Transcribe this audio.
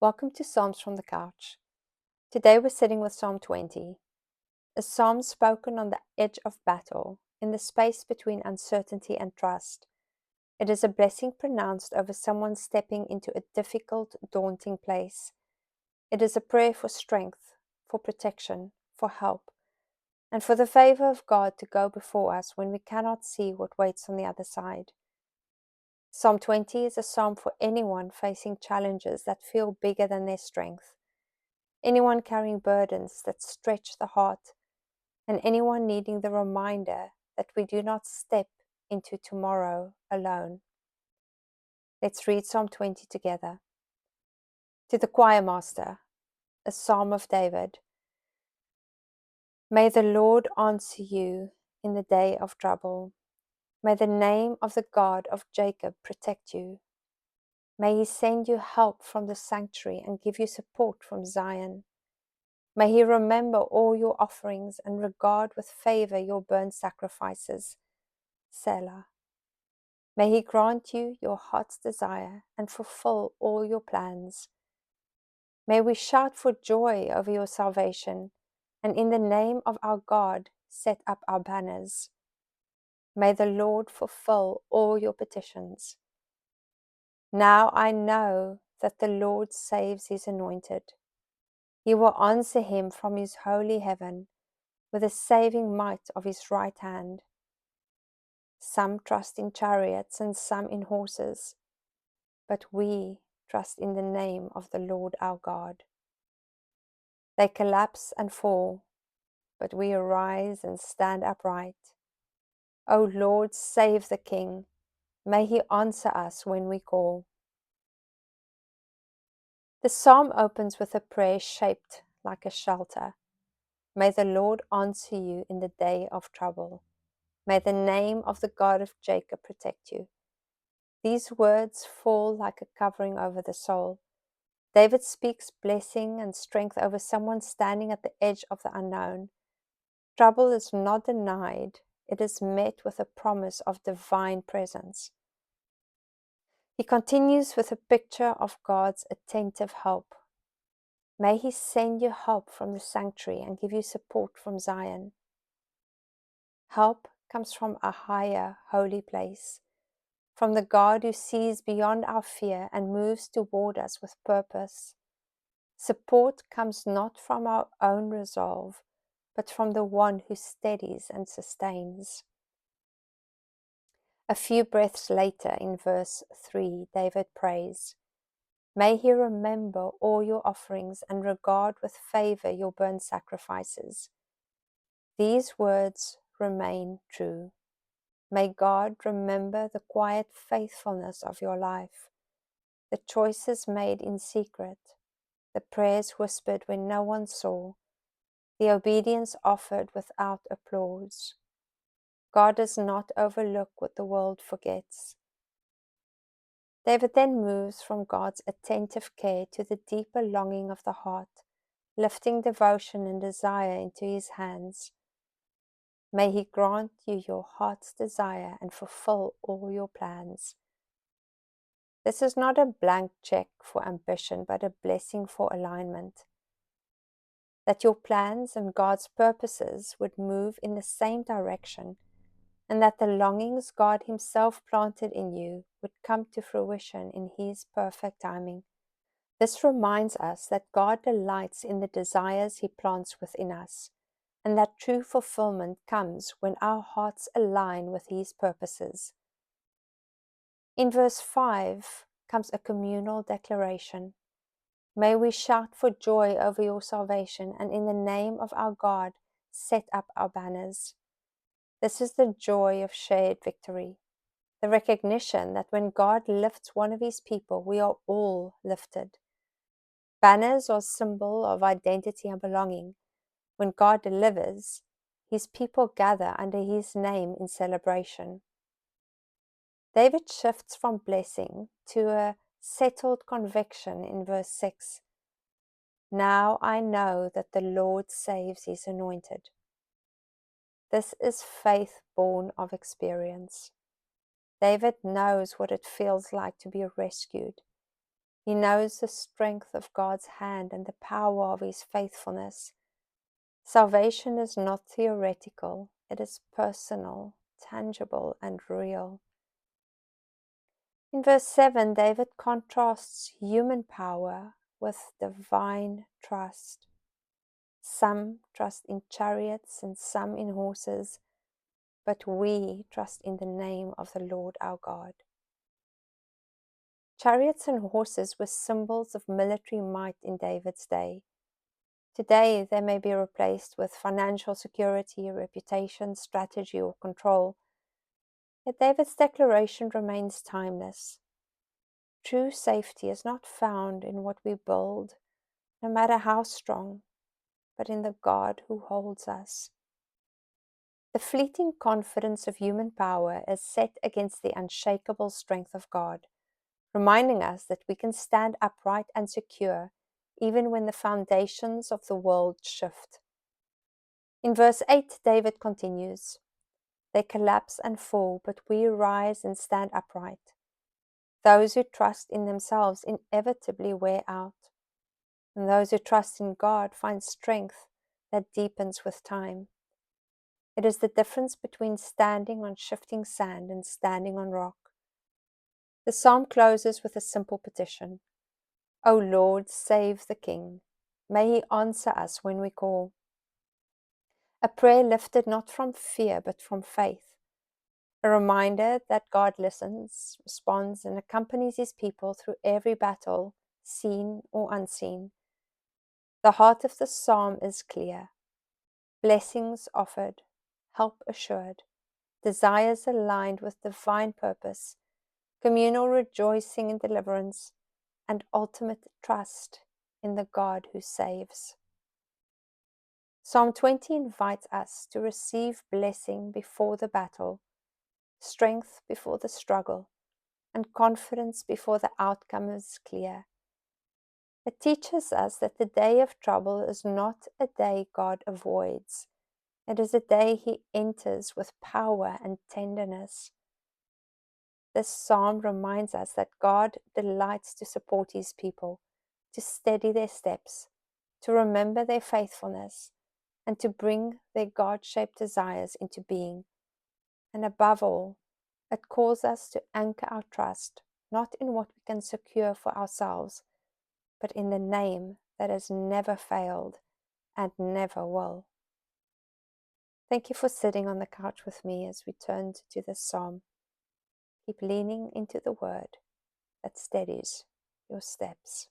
Welcome to Psalms from the Couch. Today we're sitting with Psalm 20, a psalm spoken on the edge of battle, in the space between uncertainty and trust. It is a blessing pronounced over someone stepping into a difficult, daunting place. It is a prayer for strength, for protection, for help, and for the favor of God to go before us when we cannot see what waits on the other side. Psalm 20 is a psalm for anyone facing challenges that feel bigger than their strength, anyone carrying burdens that stretch the heart, and anyone needing the reminder that we do not step into tomorrow alone. Let's read Psalm 20 together. To the choir master, a psalm of David. May the Lord answer you in the day of trouble. May the name of the God of Jacob protect you. May he send you help from the sanctuary and give you support from Zion. May he remember all your offerings and regard with favor your burnt sacrifices. Selah. May he grant you your heart's desire and fulfill all your plans. May we shout for joy over your salvation, and in the name of our God set up our banners. May the Lord fulfill all your petitions. Now I know that the Lord saves his anointed. He will answer him from his holy heaven with the saving might of his right hand. Some trust in chariots and some in horses, but we trust in the name of the Lord our God. They collapse and fall, but we arise and stand upright. O Lord, save the King. May he answer us when we call. The psalm opens with a prayer shaped like a shelter. May the Lord answer you in the day of trouble. May the name of the God of Jacob protect you. These words fall like a covering over the soul. David speaks blessing and strength over someone standing at the edge of the unknown. Trouble is not denied, it is met with a promise of divine presence. He continues with a picture of God's attentive help. May he send you help from the sanctuary and give you support from Zion. Help comes from a higher, holy place, from the God who sees beyond our fear and moves toward us with purpose. Support comes not from our own resolve, but from the one who steadies and sustains. A few breaths later, in verse 3, David prays, May he remember all your offerings and regard with favor your burnt sacrifices. These words remain true. May God remember the quiet faithfulness of your life, the choices made in secret, the prayers whispered when no one saw, the obedience offered without applause. God does not overlook what the world forgets. David then moves from God's attentive care to the deeper longing of the heart, lifting devotion and desire into his hands. May he grant you your heart's desire and fulfill all your plans. This is not a blank check for ambition, but a blessing for alignment. That your plans and God's purposes would move in the same direction, and that the longings God himself planted in you would come to fruition in his perfect timing. This reminds us that God delights in the desires he plants within us, and that true fulfillment comes when our hearts align with his purposes. In verse 5 comes a communal declaration. May we shout for joy over your salvation, and in the name of our God set up our banners. This is the joy of shared victory, the recognition that when God lifts one of his people, we are all lifted. Banners are a symbol of identity and belonging. When God delivers, his people gather under his name in celebration. David shifts from blessing to a settled conviction in verse 6. Now I know that the Lord saves his anointed. This is faith born of experience. David knows what it feels like to be rescued. He knows the strength of God's hand and the power of His faithfulness. Salvation is not theoretical, it is personal, tangible, and real. In verse 7, David contrasts human power with divine trust. Some trust in chariots and some in horses, but we trust in the name of the Lord our God. Chariots and horses were symbols of military might in David's day. Today, they may be replaced with financial security, reputation, strategy, or control. Yet David's declaration remains timeless. True safety is not found in what we build, no matter how strong, but in the God who holds us. The fleeting confidence of human power is set against the unshakable strength of God, reminding us that we can stand upright and secure even when the foundations of the world shift. In verse 8, David continues, "They collapse and fall, but we rise and stand upright. Those who trust in themselves inevitably wear out, and those who trust in God find strength that deepens with time." It is the difference between standing on shifting sand and standing on rock. The psalm closes with a simple petition. O Lord, save the King. May He answer us when we call. A prayer lifted not from fear but from faith. A reminder that God listens, responds, and accompanies His people through every battle, seen or unseen. The heart of the psalm is clear. Blessings offered, help assured, desires aligned with divine purpose, communal rejoicing in deliverance, and ultimate trust in the God who saves. Psalm 20 invites us to receive blessing before the battle, strength before the struggle, and confidence before the outcome is clear. It teaches us that the day of trouble is not a day God avoids. It is a day He enters with power and tenderness. This psalm reminds us that God delights to support His people, to steady their steps, to remember their faithfulness, and to bring their God-shaped desires into being. And above all, it calls us to anchor our trust, not in what we can secure for ourselves, but in the name that has never failed and never will. Thank you for sitting on the couch with me as we turned to this psalm. Keep leaning into the word that steadies your steps.